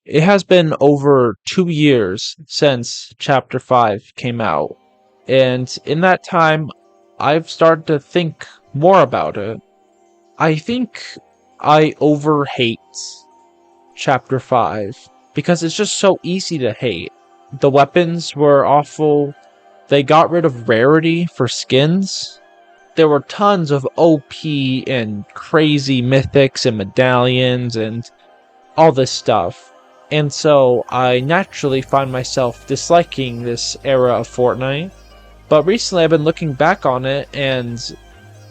It has been over 2 years since Chapter 5 came out, and in that time, I've started to think more about it. I think I overhate Chapter 5 because it's just so easy to hate. The weapons were awful. They got rid of rarity for skins. There were tons of OP and crazy mythics and medallions and all this stuff. And so I naturally find myself disliking this era of Fortnite. But recently I've been looking back on it and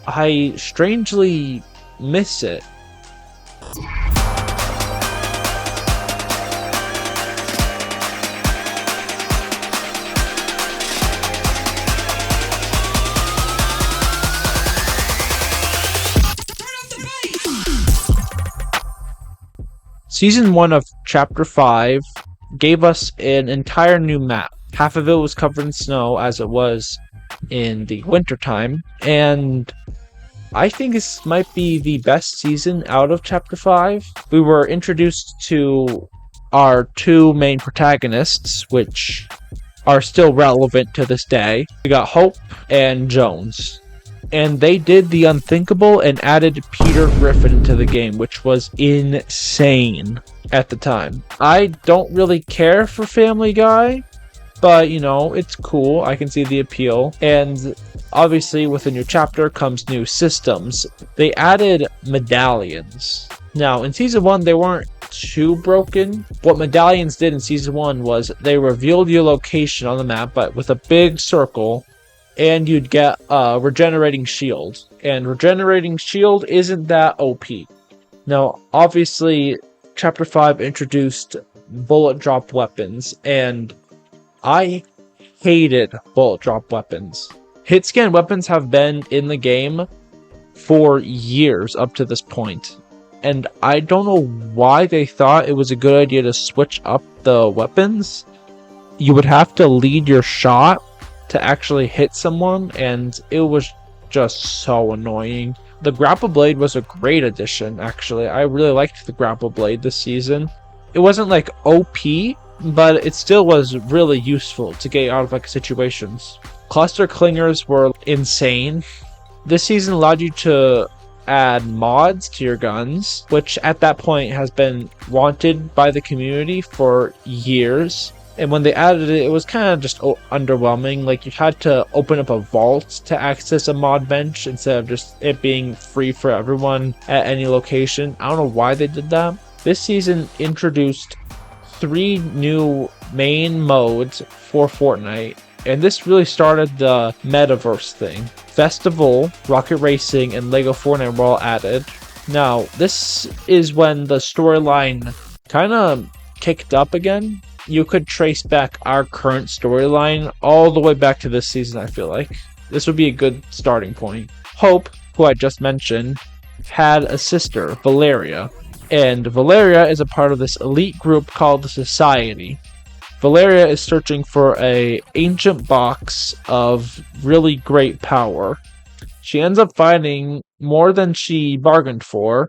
I strangely miss it. Season 1 of Chapter 5 gave us an entire new map. Half of it was covered in snow as it was in the wintertime, and I think this might be the best season out of Chapter 5. We were introduced to our two main protagonists, which are still relevant to this day. We got Hope and Jones. And they did the unthinkable and added Peter Griffin to the game, which was insane at the time. I don't really care for Family Guy, but, it's cool. I can see the appeal. And obviously, with a new chapter comes new systems. They added medallions. Now, in Season 1, they weren't too broken. What medallions did in Season 1 was they revealed your location on the map, but with a big circle, and you'd get a regenerating shield. And regenerating shield isn't that OP. Now, obviously, Chapter 5 introduced bullet drop weapons, and I hated bullet drop weapons. Hit scan weapons have been in the game for years up to this point, and I don't know why they thought it was a good idea to switch up the weapons. You would have to lead your shot to actually hit someone, and it was just so annoying. The grapple blade was a great addition, actually. I really liked the grapple blade this season. It wasn't like OP, but it still was really useful to get out of situations. Cluster clingers were insane. This season allowed you to add mods to your guns, which at that point has been wanted by the community for years. And when they added it, it was kind of just underwhelming. Like, you had to open up a vault to access a mod bench instead of just it being free for everyone at any location. I don't know why they did that. This season introduced 3 new main modes for Fortnite, and this really started the metaverse thing. Festival, Rocket Racing, and Lego Fortnite were all added. Now, this is when the storyline kind of kicked up again. You could trace back our current storyline all the way back to this season, I feel like. This would be a good starting point. Hope, who I just mentioned, had a sister, Valeria. And Valeria is a part of this elite group called the Society. Valeria is searching for an ancient box of really great power. She ends up finding more than she bargained for.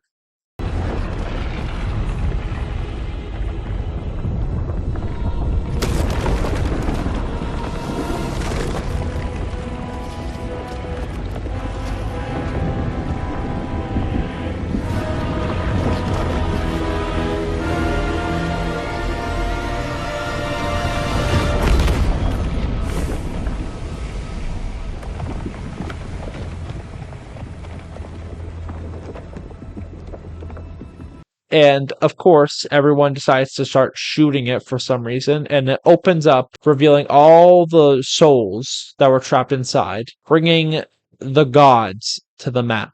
And of course, everyone decides to start shooting it for some reason, and it opens up, revealing all the souls that were trapped inside, bringing the gods to the map.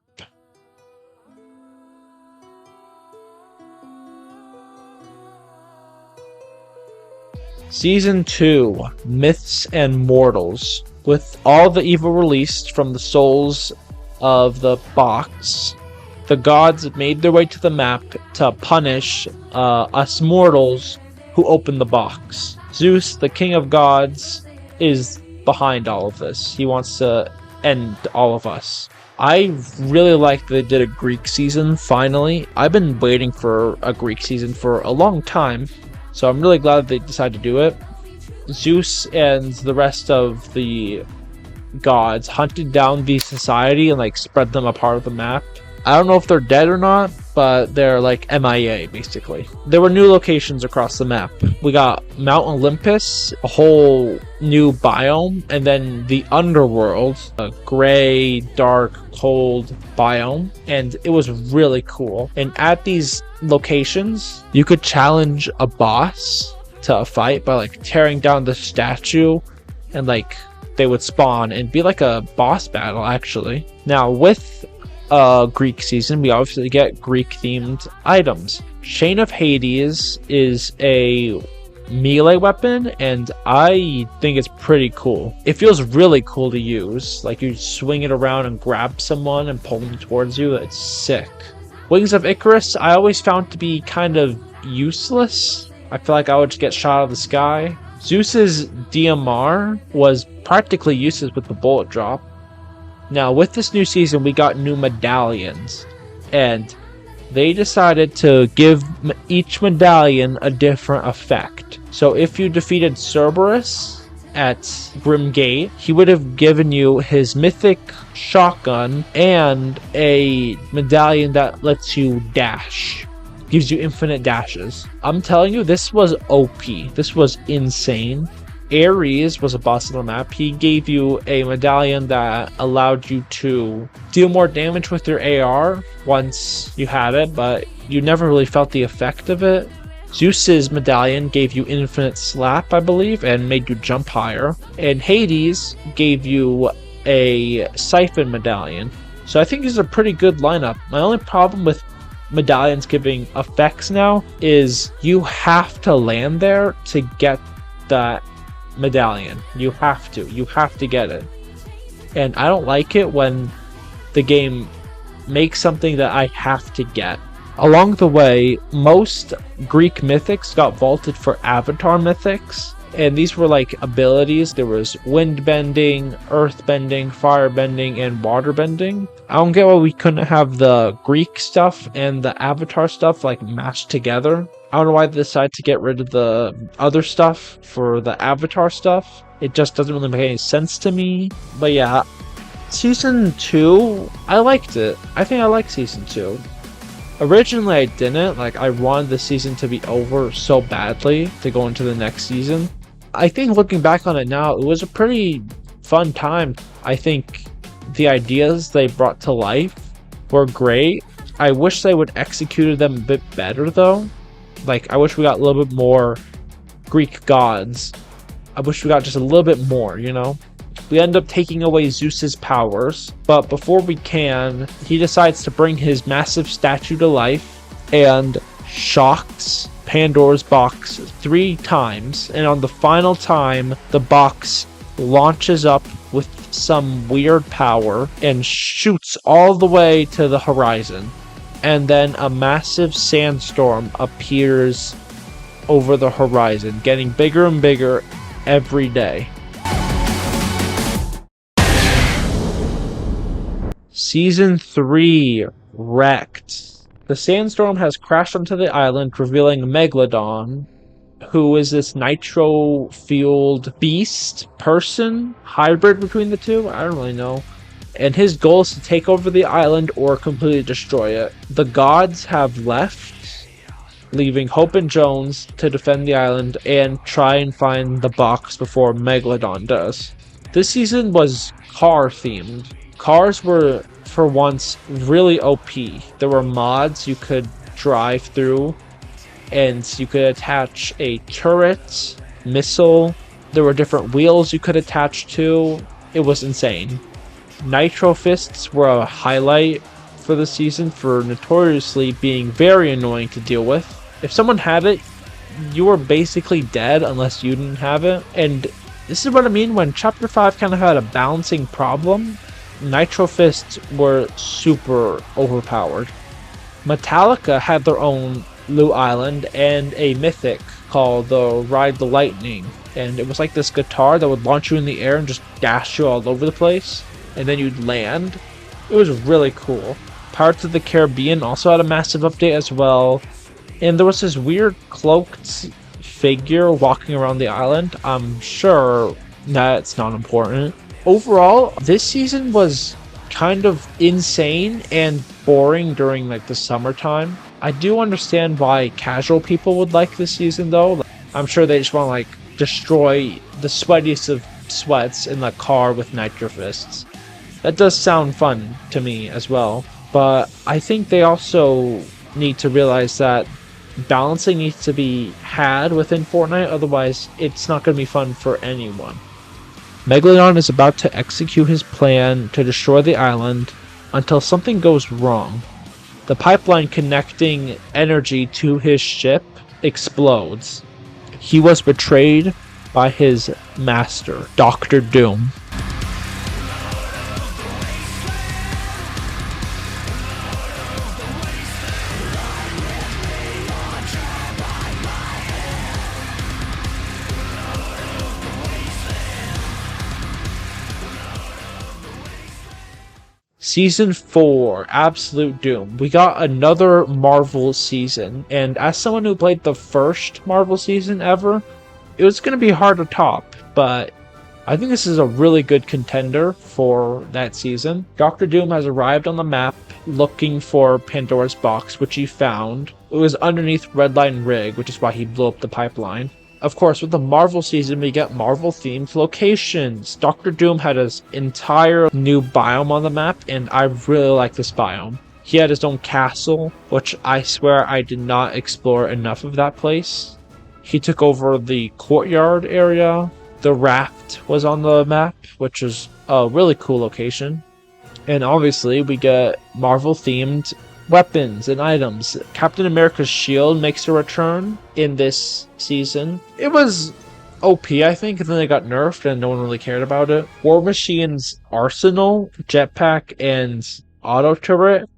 Season 2, Myths and Mortals. With all the evil released from the souls of the box, the gods made their way to the map to punish us mortals who opened the box. Zeus, the king of gods, is behind all of this. He wants to end all of us. I really like that they did a Greek season, finally. I've been waiting for a Greek season for a long time. So I'm really glad they decided to do it. Zeus and the rest of the gods hunted down the society and like spread them apart of the map. I don't know if they're dead or not, but they're like MIA basically. There were new locations across the map. We got Mount Olympus, a whole new biome, and then the underworld, a gray, dark, cold biome, and it was really cool. And at these locations, you could challenge a boss to a fight by like tearing down the statue, and like they would spawn and be like a boss battle actually. Now with Greek season, we obviously get Greek themed items. Chain of Hades is a melee weapon, and I think it's pretty cool. It feels really cool to use. Like you swing it around and grab someone and pull them towards you. It's sick. Wings of Icarus, I always found to be kind of useless. I feel like I would just get shot out of the sky. Zeus's DMR was practically useless with the bullet drop. Now, with this new season, we got new medallions, and they decided to give each medallion a different effect. So if you defeated Cerberus at Grim Gate, he would have given you his mythic shotgun and a medallion that lets you dash. Gives you infinite dashes. I'm telling you, this was OP. This was insane. Ares was a boss on the map. He gave you a medallion that allowed you to deal more damage with your AR once you had it, but you never really felt the effect of it. Zeus's medallion gave you infinite slap, I believe, and made you jump higher. And Hades gave you a siphon medallion. So I think these are a pretty good lineup. My only problem with medallions giving effects now is you have to land there to get that medallion. You have to get it, and I don't like it when the game makes something that I have to get. Along the way, most Greek mythics got vaulted for Avatar mythics, and these were like abilities. There was wind bending, earth bending, fire bending, and water bending. I don't get why we couldn't have the Greek stuff and the Avatar stuff like mashed together. I don't know why they decided to get rid of the other stuff for the Avatar stuff. It just doesn't really make any sense to me. But yeah, Season 2, I liked it. I think I like Season 2. Originally I didn't. Like, I wanted the season to be over so badly to go into the next season. I think looking back on it now, it was a pretty fun time. I think the ideas they brought to life were great. I wish they would execute them a bit better though. Like, I wish we got a little bit more Greek gods. I wish we got just a little bit more, you know? We end up taking away Zeus's powers, but before we can, he decides to bring his massive statue to life and shocks Pandora's box 3 times, and on the final time, the box launches up with some weird power and shoots all the way to the horizon. And then a massive sandstorm appears over the horizon, getting bigger and bigger every day. Season 3, Wrecked. The sandstorm has crashed onto the island, revealing Megalodon, who is this nitro-fueled beast person, hybrid between the two, I don't really know. And his goal is to take over the island or completely destroy it. The gods have left, leaving Hope and Jones to defend the island and try and find the box before Megalodon does. This season was car themed. Cars were, for once, really OP. There were mods you could drive through, and you could attach a turret, missile. There were different wheels you could attach to. It was insane. Nitro Fists were a highlight for the season for notoriously being very annoying to deal with. If someone had it, you were basically dead unless you didn't have it. And this is what I mean when Chapter 5 kind of had a balancing problem. Nitro Fists were super overpowered. Metallica had their own loot island and a mythic called the Ride the Lightning. And it was like this guitar that would launch you in the air and just dash you all over the place. And then you'd land. It was really cool. Pirates of the Caribbean also had a massive update as well. And there was this weird cloaked figure walking around the island, I'm sure that's not important. Overall, this season was kind of insane and boring during like the summertime. I do understand why casual people would like this season though. I'm sure they just want to like destroy the sweatiest of sweats in the car with nitro fists. That does sound fun to me as well. But I think they also need to realize that balancing needs to be had within Fortnite, otherwise it's not going to be fun for anyone. Megalodon is about to execute his plan to destroy the island until something goes wrong. The pipeline connecting energy to his ship explodes. He was betrayed by his master, Dr. Doom. Season 4, Absolute Doom. We got another Marvel season, and as someone who played the first Marvel season ever, it was going to be hard to top, but I think this is a really good contender for that season. Dr. Doom has arrived on the map looking for Pandora's box, which he found. It was underneath Redline Rig, which is why he blew up the pipeline. Of course, with the Marvel season, we get Marvel-themed locations. Dr. Doom had his entire new biome on the map, and I really like this biome. He had his own castle, which I swear I did not explore enough of that place. He took over the courtyard area. The raft was on the map, which is a really cool location. And obviously, we get Marvel-themed weapons and items. Captain America's shield makes a return in this season. It was OP, I think, and then they got nerfed and no one really cared about it. War Machine's arsenal, jetpack, and auto turret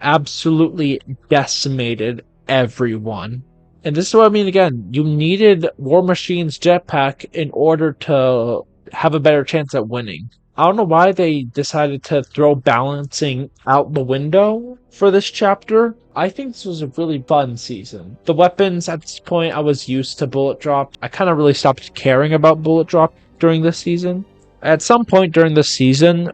absolutely decimated everyone. And this is what I mean again. You needed War Machine's jetpack in order to have a better chance at winning. I don't know why they decided to throw balancing out the window for this chapter. I think this was a really fun season. The weapons at this point, I was used to bullet drop. I kind of really stopped caring about bullet drop during this season. At some point during the season,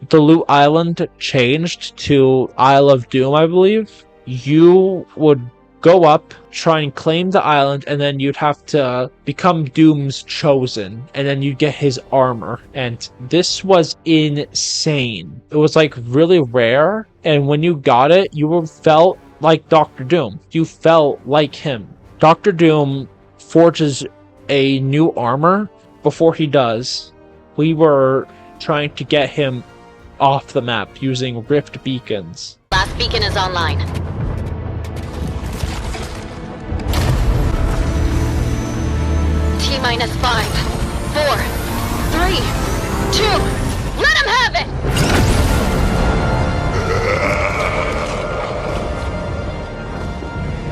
the loot island changed to Isle of Doom, I believe. You would go up, try and claim the island, and then you'd have to become Doom's chosen, and then you'd get his armor. And this was insane. It was like really rare, and when you got it, you felt like Dr. Doom. You felt like him. Dr. Doom forges a new armor. Before he does, we were trying to get him off the map using rift beacons. Last beacon is online. T-5, 4, 3, 2, let him have it!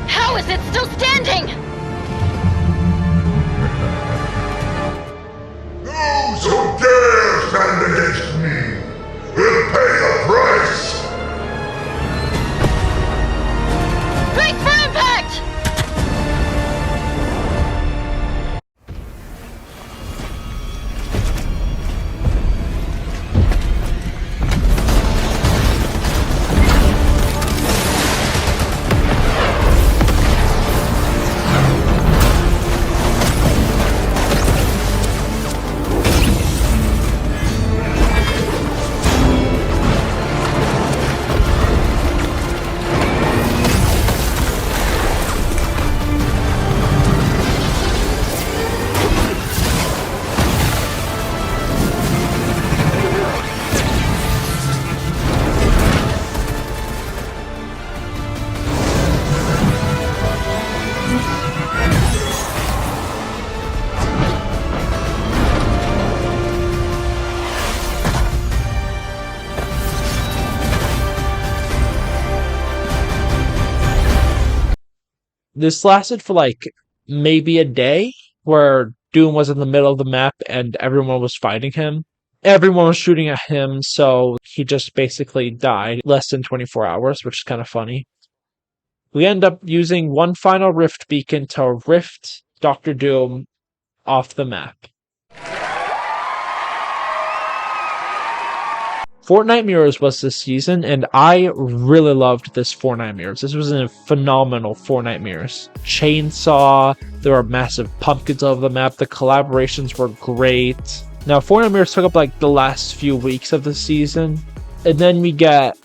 How is it still standing? Those who dare stand against me will pay the price! Break for impact! This lasted for like maybe a day, where Doom was in the middle of the map and everyone was fighting him. Everyone was shooting at him, so he just basically died less than 24 hours, which is kind of funny. We end up using one final rift beacon to rift Doctor Doom off the map. Fortnite Mirrors was this season, and I really loved this Fortnite Mirrors. This was a phenomenal Fortnite Mirrors. Chainsaw, there were massive pumpkins over the map, the collaborations were great. Now, Fortnite Mirrors took up like the last few weeks of the season, and then we get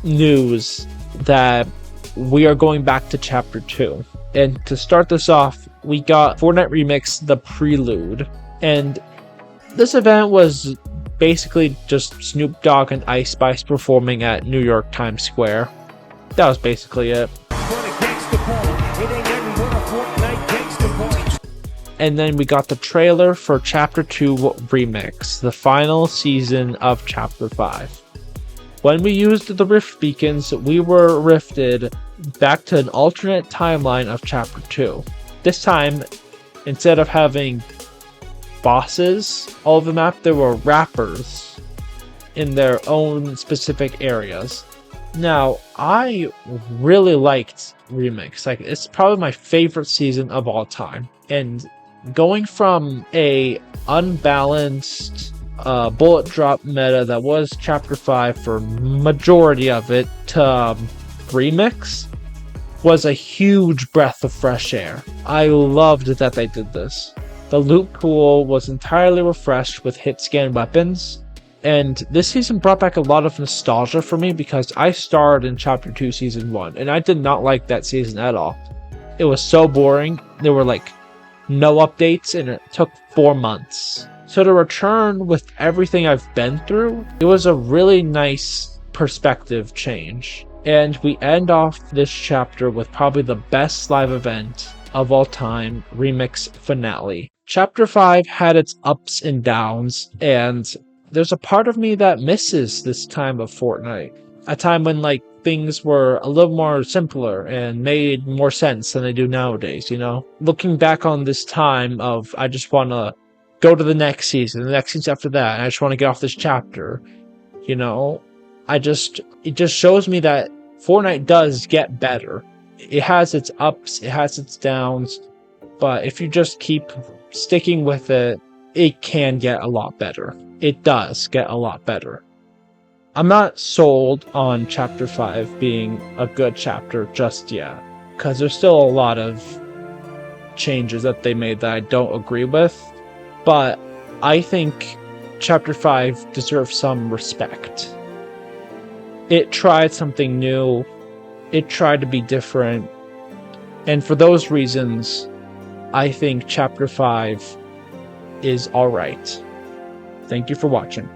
news that we are going back to Chapter 2. And to start this off, we got Fortnite Remix The Prelude, and this event was basically just Snoop Dogg and Ice Spice performing at New York Times Square. That was basically it. And then we got the trailer for Chapter 2 Remix, the final season of Chapter 5. When we used the Rift Beacons, we were rifted back to an alternate timeline of Chapter 2. This time, instead of having bosses all over the map, there were rappers in their own specific areas. Now, I really liked Remix. Like, it's probably my favorite season of all time. And going from a unbalanced bullet drop meta that was Chapter 5 for majority of it to Remix was a huge breath of fresh air. I loved that they did this. The loot pool was entirely refreshed with hit scan weapons, and this season brought back a lot of nostalgia for me because I starred in Chapter 2 Season 1, and I did not like that season at all. It was so boring. There were like no updates, and it took 4 months. So to return with everything I've been through, it was a really nice perspective change. And we end off this chapter with probably the best live event of all time, Remix Finale. Chapter 5 had its ups and downs, and there's a part of me that misses this time of Fortnite. A time when like things were a little more simpler and made more sense than they do nowadays, you know? Looking back on this time of I just want to go to the next season, the next season after that, and I just want to get off this chapter, you know? It just shows me that Fortnite does get better. It has its ups, it has its downs, but if you just keep sticking with it, it can get a lot better. It does get a lot better. I'm not sold on Chapter 5 being a good chapter just yet, because there's still a lot of changes that they made that I don't agree with, but I think Chapter 5 deserves some respect. It tried something new, it tried to be different, and for those reasons, I think Chapter 5 is alright. Thank you for watching.